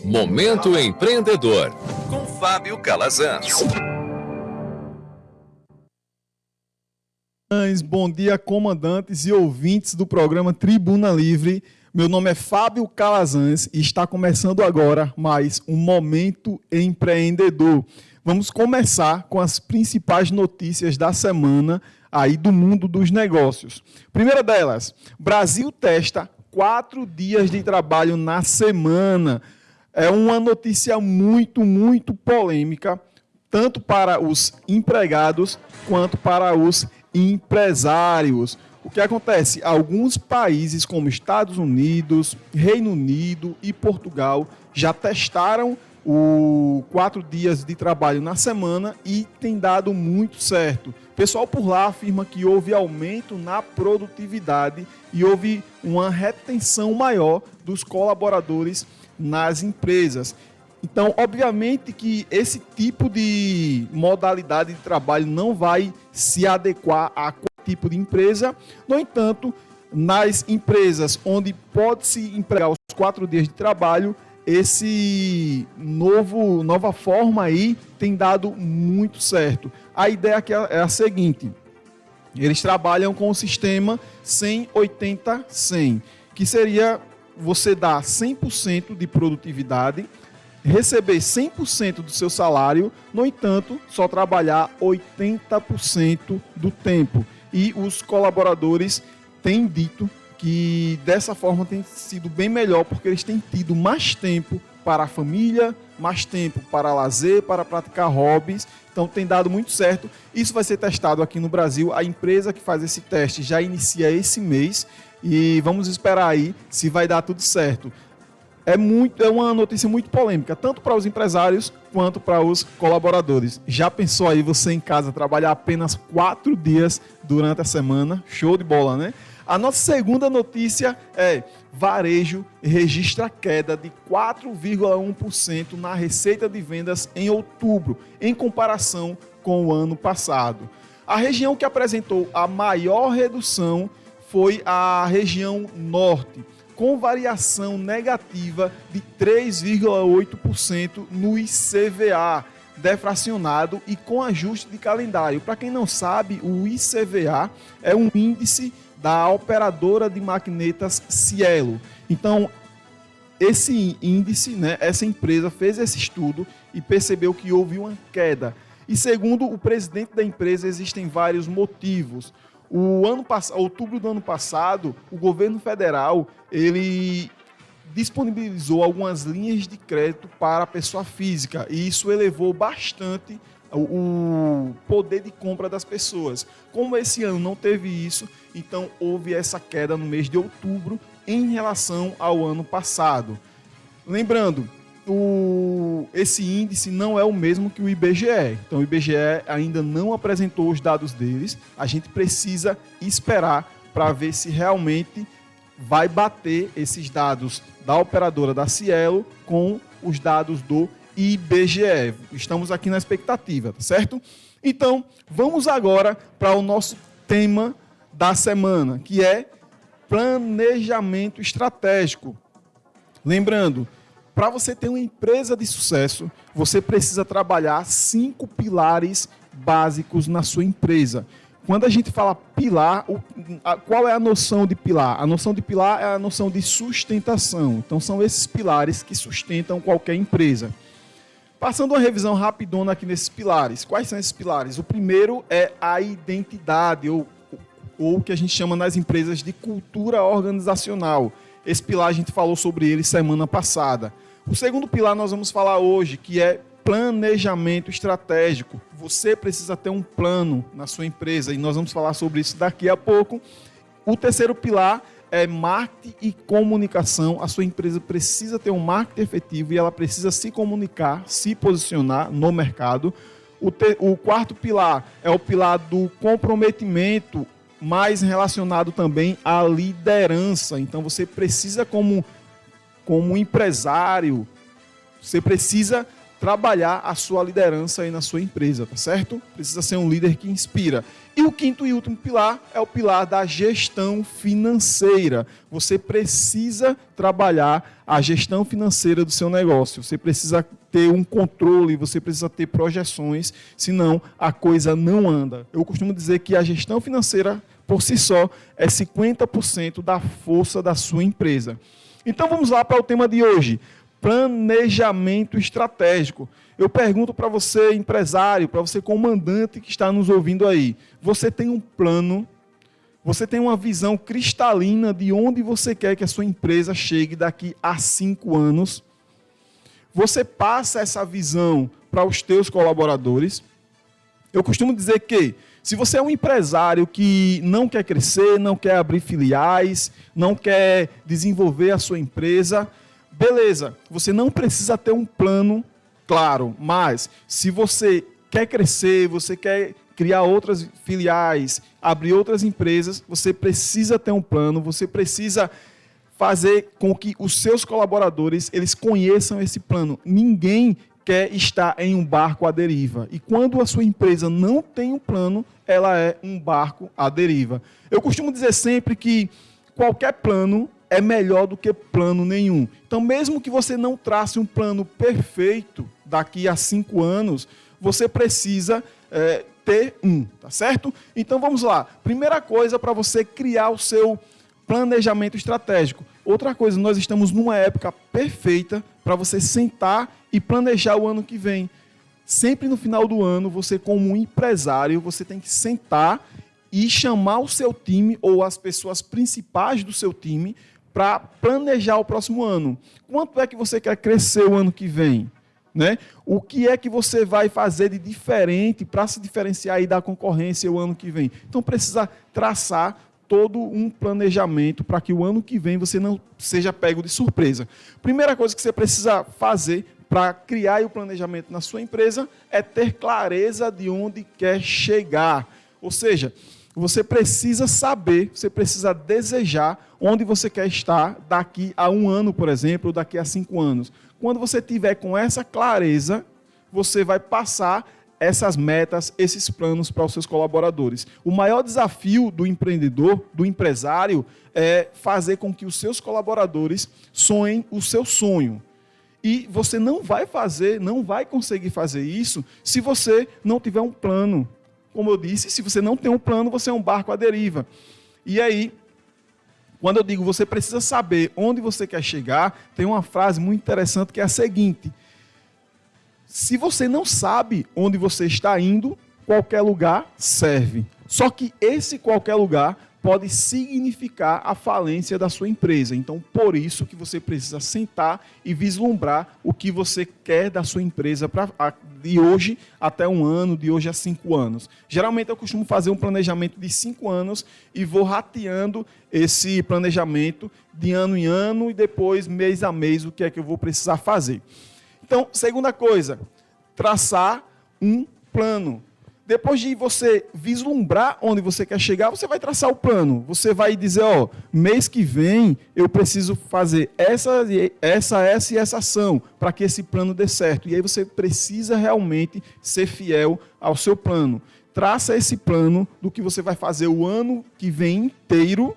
Momento Empreendedor, com Fábio Calazans. Bom dia, comandantes e ouvintes do programa Tribuna Livre. Meu nome é Fábio Calazans e está começando agora mais um Momento Empreendedor. Vamos começar com as principais notícias da semana aí do mundo dos negócios. Primeira delas, Brasil testa 4 dias de trabalho na semana. É uma notícia muito polêmica, tanto para os empregados quanto para os empresários. O que acontece? Alguns países como Estados Unidos, Reino Unido e Portugal já testaram o 4 dias de trabalho na semana e tem dado muito certo. O pessoal por lá afirma que houve aumento na produtividade e houve uma retenção maior dos colaboradores nas empresas. Então, obviamente que esse tipo de modalidade de trabalho não vai se adequar a qualquer tipo de empresa. No entanto, nas empresas onde pode-se empregar os 4 dias de trabalho, esse nova forma aí tem dado muito certo. A ideia aqui é a seguinte: eles trabalham com o sistema 100-80-100, que seria você dar 100% de produtividade, receber 100% do seu salário, no entanto, só trabalhar 80% do tempo. E os colaboradores têm dito que dessa forma tem sido bem melhor, porque eles têm tido mais tempo para a família, mais tempo para lazer, para praticar hobbies. Então tem dado muito certo. Isso vai ser testado aqui no Brasil. A empresa que faz esse teste já inicia esse mês e vamos esperar aí se vai dar tudo certo. É uma notícia muito polêmica, tanto para os empresários quanto para os colaboradores. Já pensou aí você em casa trabalhar apenas 4 dias durante a semana? Show de bola, né? A nossa segunda notícia é: varejo registra queda de 4,1% na receita de vendas em outubro, em comparação com o ano passado. A região que apresentou a maior redução foi a região norte, com variação negativa de 3,8% no ICVA, deflacionado e com ajuste de calendário. Para quem não sabe, o ICVA é um índice da operadora de maquinetas Cielo. Então, esse índice, né, essa empresa fez esse estudo e percebeu que houve uma queda. E segundo o presidente da empresa, existem vários motivos. Outubro do ano passado, o governo federal ele disponibilizou algumas linhas de crédito para a pessoa física e isso elevou bastante o poder de compra das pessoas. Como esse ano não teve isso, então houve essa queda no mês de outubro em relação ao ano passado. Lembrando, esse índice não é o mesmo que o IBGE. Então o IBGE ainda não apresentou os dados deles. A gente precisa esperar para ver se realmente vai bater esses dados da operadora da Cielo com os dados do IBGE. Estamos aqui na expectativa, tá certo? Então, vamos agora para o nosso tema da semana, que é planejamento estratégico. Lembrando, para você ter uma empresa de sucesso, você precisa trabalhar 5 pilares básicos na sua empresa. Quando a gente fala pilar, qual é a noção de pilar? A noção de pilar é a noção de sustentação. Então, são esses pilares que sustentam qualquer empresa. Passando uma revisão rapidona aqui nesses pilares. Quais são esses pilares? O primeiro é a identidade, ou o que a gente chama nas empresas de cultura organizacional. Esse pilar a gente falou sobre ele semana passada. O segundo pilar nós vamos falar hoje, que é planejamento estratégico. Você precisa ter um plano na sua empresa e nós vamos falar sobre isso daqui a pouco. O terceiro pilar é marketing e comunicação. A sua empresa precisa ter um marketing efetivo e ela precisa se comunicar, se posicionar no mercado. O quarto pilar é o pilar do comprometimento, mais relacionado também à liderança. Então você precisa, como empresário, você precisa trabalhar a sua liderança aí na sua empresa, tá certo? Precisa ser um líder que inspira. E o quinto e último pilar é o pilar da gestão financeira. Você precisa trabalhar a gestão financeira do seu negócio. Você precisa ter um controle, você precisa ter projeções, senão a coisa não anda. Eu costumo dizer que a gestão financeira, por si só, é 50% da força da sua empresa. Então vamos lá para o tema de hoje. Planejamento estratégico. Eu pergunto para você, empresário, para você, comandante que está nos ouvindo aí. Você tem um plano? Você tem uma visão cristalina de onde você quer que a sua empresa chegue daqui a 5 anos? Você passa essa visão para os teus colaboradores? Eu costumo dizer que, se você é um empresário que não quer crescer, não quer abrir filiais, não quer desenvolver a sua empresa, beleza, você não precisa ter um plano claro, mas se você quer crescer, você quer criar outras filiais, abrir outras empresas, você precisa ter um plano, você precisa fazer com que os seus colaboradores eles conheçam esse plano. Ninguém quer estar em um barco à deriva. E quando a sua empresa não tem um plano, ela é um barco à deriva. Eu costumo dizer sempre que qualquer plano é melhor do que plano nenhum. Então, mesmo que você não trace um plano perfeito daqui a 5 anos, você precisa ter um, tá certo? Então, vamos lá. Primeira coisa para você criar o seu planejamento estratégico. Outra coisa, nós estamos numa época perfeita para você sentar e planejar o ano que vem. Sempre no final do ano, você como um empresário, você tem que sentar e chamar o seu time ou as pessoas principais do seu time para planejar o próximo ano. Quanto é que você quer crescer o ano que vem? Né? O que é que você vai fazer de diferente para se diferenciar aí da concorrência o ano que vem? Então precisa traçar todo um planejamento para que o ano que vem você não seja pego de surpresa. Primeira coisa que você precisa fazer para criar o planejamento na sua empresa é ter clareza de onde quer chegar. Ou seja, você precisa saber, você precisa desejar onde você quer estar daqui a 1 ano, por exemplo, ou daqui a 5 anos. Quando você tiver com essa clareza, você vai passar essas metas, esses planos para os seus colaboradores. O maior desafio do empreendedor, do empresário, é fazer com que os seus colaboradores sonhem o seu sonho. E você não vai conseguir fazer isso se você não tiver um plano. Como eu disse, se você não tem um plano, você é um barco à deriva. E aí, quando eu digo você precisa saber onde você quer chegar, tem uma frase muito interessante que é a seguinte: se você não sabe onde você está indo, qualquer lugar serve. Só que esse qualquer lugar pode significar a falência da sua empresa. Então, por isso que você precisa sentar e vislumbrar o que você quer da sua empresa de hoje até 1 ano, de hoje a 5 anos. Geralmente eu costumo fazer um planejamento de 5 anos e vou rateando esse planejamento de ano em ano e depois, mês a mês, o que é que eu vou precisar fazer. Então, segunda coisa, traçar um plano. Depois de você vislumbrar onde você quer chegar, você vai traçar o plano. Você vai dizer, mês que vem eu preciso fazer essa e essa ação para que esse plano dê certo. E aí você precisa realmente ser fiel ao seu plano. Traça esse plano do que você vai fazer o ano que vem inteiro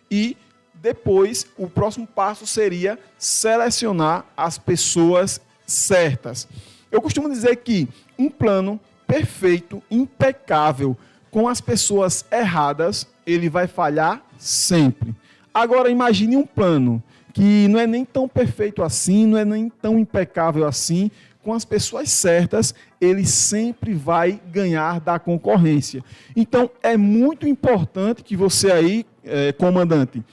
e depois o próximo passo seria selecionar as pessoas certas. Eu costumo dizer que um plano perfeito, impecável, com as pessoas erradas, ele vai falhar sempre. Agora, imagine um plano que não é nem tão perfeito assim, não é nem tão impecável assim, com as pessoas certas, ele sempre vai ganhar da concorrência. Então, é muito importante que você aí, comandante,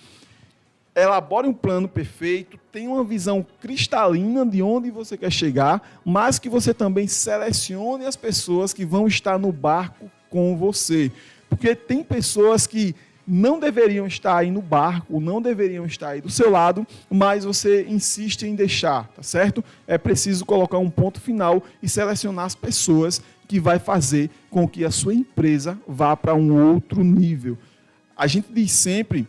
elabore um plano perfeito, tenha uma visão cristalina de onde você quer chegar, mas que você também selecione as pessoas que vão estar no barco com você. Porque tem pessoas que não deveriam estar aí no barco, não deveriam estar aí do seu lado, mas você insiste em deixar, tá certo? É preciso colocar um ponto final e selecionar as pessoas que vai fazer com que a sua empresa vá para um outro nível. A gente diz sempre,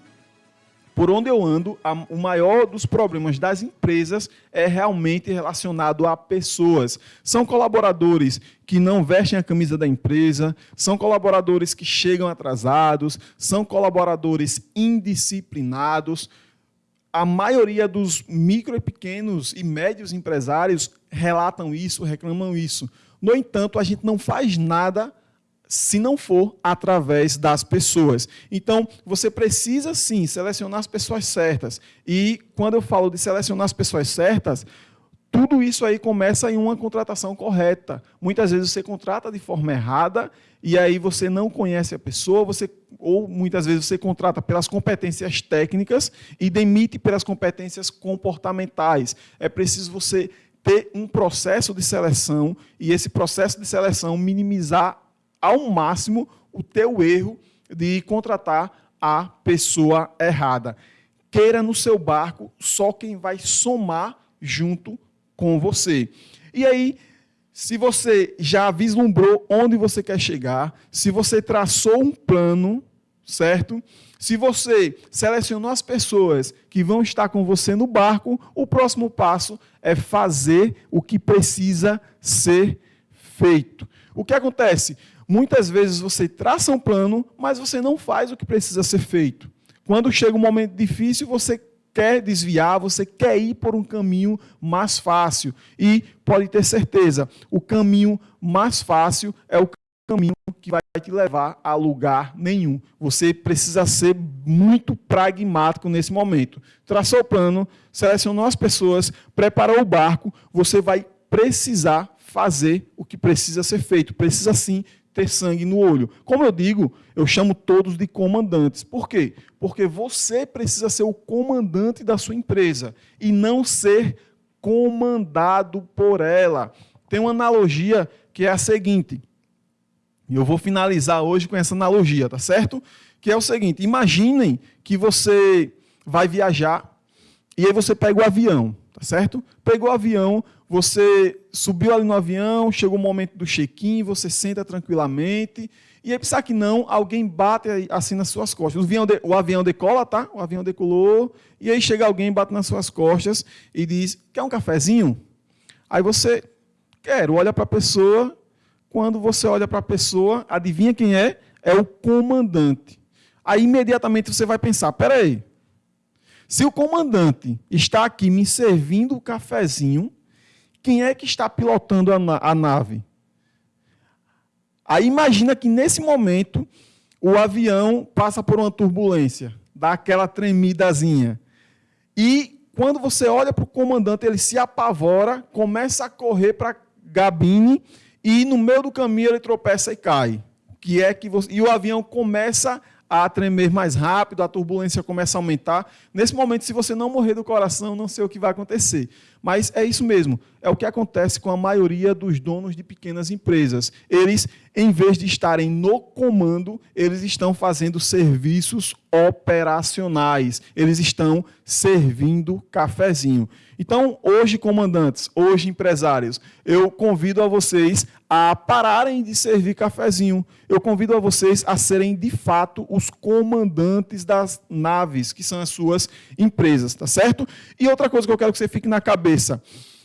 Por onde eu ando, o maior dos problemas das empresas é realmente relacionado a pessoas. São colaboradores que não vestem a camisa da empresa, são colaboradores que chegam atrasados, são colaboradores indisciplinados. A maioria dos micro e pequenos e médios empresários relatam isso, reclamam isso. No entanto, a gente não faz nada se não for através das pessoas. Então, você precisa, sim, selecionar as pessoas certas. E, quando eu falo de selecionar as pessoas certas, tudo isso aí começa em uma contratação correta. Muitas vezes você contrata de forma errada e aí você não conhece a pessoa, ou muitas vezes você contrata pelas competências técnicas e demite pelas competências comportamentais. É preciso você ter um processo de seleção e esse processo de seleção minimizar ao máximo o teu erro de contratar a pessoa errada. Queira no seu barco só quem vai somar junto com você. E aí, se você já vislumbrou onde você quer chegar, se você traçou um plano, certo? Se você selecionou as pessoas que vão estar com você no barco, o próximo passo é fazer o que precisa ser feito. O que acontece? Muitas vezes você traça um plano, mas você não faz o que precisa ser feito. Quando chega um momento difícil, você quer desviar, você quer ir por um caminho mais fácil. E pode ter certeza, o caminho mais fácil é o caminho que vai te levar a lugar nenhum. Você precisa ser muito pragmático nesse momento. Traçou o plano, selecionou as pessoas, preparou o barco, você vai precisar fazer o que precisa ser feito. Precisa sim ter sangue no olho. Como eu digo, eu chamo todos de comandantes. Por quê? Porque você precisa ser o comandante da sua empresa e não ser comandado por ela. Tem uma analogia que é a seguinte, e eu vou finalizar hoje com essa analogia, tá certo? Que é o seguinte, imaginem que você vai viajar e aí você pega o avião, tá certo? Pegou o avião, você subiu ali no avião, chegou o momento do check-in, você senta tranquilamente, e aí, pensar que não, alguém bate assim nas suas costas. O avião decola, tá? O avião decolou, e aí chega alguém, bate nas suas costas e diz, quer um cafezinho? Aí você, quero, olha para a pessoa, quando você olha para a pessoa, adivinha quem é? É o comandante. Aí, imediatamente, você vai pensar, peraí, se o comandante está aqui me servindo o cafezinho, quem é que está pilotando a nave? Aí imagina que nesse momento o avião passa por uma turbulência, dá aquela tremidazinha. E quando você olha para o comandante, ele se apavora, começa a correr para a cabine e no meio do caminho ele tropeça e cai. E o avião começa a tremer mais rápido, a turbulência começa a aumentar. Nesse momento, se você não morrer do coração, não sei o que vai acontecer. Mas é isso mesmo, é o que acontece com a maioria dos donos de pequenas empresas. Eles, em vez de estarem no comando, eles estão fazendo serviços operacionais. Eles estão servindo cafezinho. Então, hoje, comandantes, hoje, empresários, eu convido a vocês a pararem de servir cafezinho. Eu convido a vocês a serem, de fato, os comandantes das naves, que são as suas empresas, tá certo? E outra coisa que eu quero que você fique na cabeça.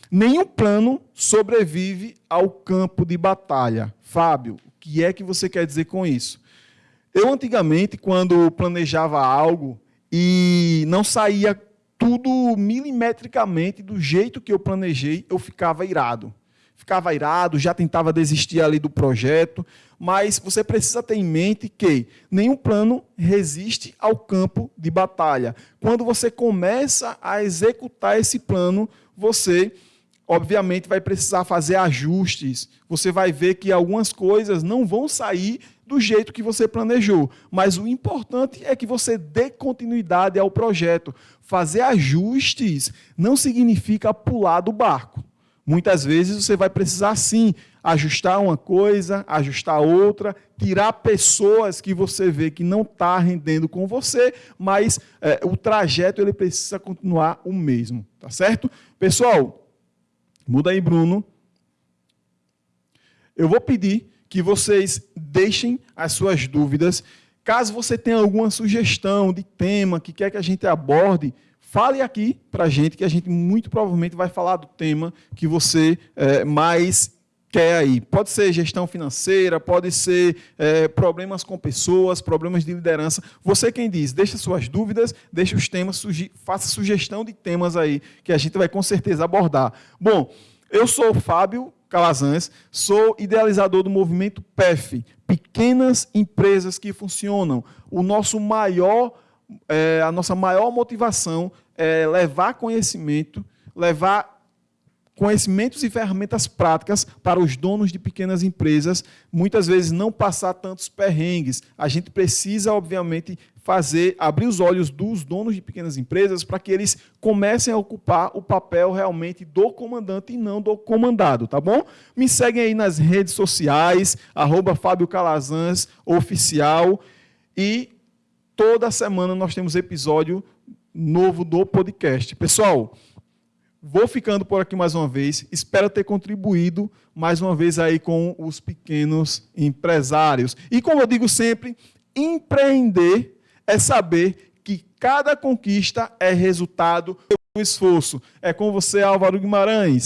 Nenhum plano sobrevive ao campo de batalha. Fábio, o que é que você quer dizer com isso? Eu, antigamente, quando planejava algo e não saía tudo milimetricamente do jeito que eu planejei, eu ficava irado. Ficava irado, já tentava desistir ali do projeto, mas você precisa ter em mente que nenhum plano resiste ao campo de batalha. Quando você começa a executar esse plano, você, obviamente, vai precisar fazer ajustes. Você vai ver que algumas coisas não vão sair do jeito que você planejou. Mas o importante é que você dê continuidade ao projeto. Fazer ajustes não significa pular do barco. Muitas vezes você vai precisar, sim, ajustar uma coisa, ajustar outra, tirar pessoas que você vê que não está rendendo com você, mas o trajeto ele precisa continuar o mesmo, tá certo? Pessoal, muda aí, Bruno. Eu vou pedir que vocês deixem as suas dúvidas, Caso você tenha alguma sugestão de tema que quer que a gente aborde, fale aqui para a gente muito provavelmente vai falar do tema que você mais quer aí. Pode ser gestão financeira, pode ser problemas com pessoas, problemas de liderança. Você quem diz, deixa suas dúvidas, deixa os temas, faça sugestão de temas aí que a gente vai com certeza abordar. Bom, eu sou o Fábio Calazans, sou idealizador do movimento PEF, Pequenas Empresas que Funcionam. A nossa maior motivação é levar conhecimentos e ferramentas práticas para os donos de pequenas empresas, muitas vezes não passar tantos perrengues. A gente precisa, obviamente, abrir os olhos dos donos de pequenas empresas para que eles comecem a ocupar o papel realmente do comandante e não do comandado, tá bom? Me seguem aí nas redes sociais, @FábioCalazans_oficial, e toda semana nós temos episódio novo do podcast. Pessoal, vou ficando por aqui mais uma vez. Espero ter contribuído mais uma vez aí com os pequenos empresários. E como eu digo sempre, empreender é saber que cada conquista é resultado do esforço. É com você, Álvaro Guimarães.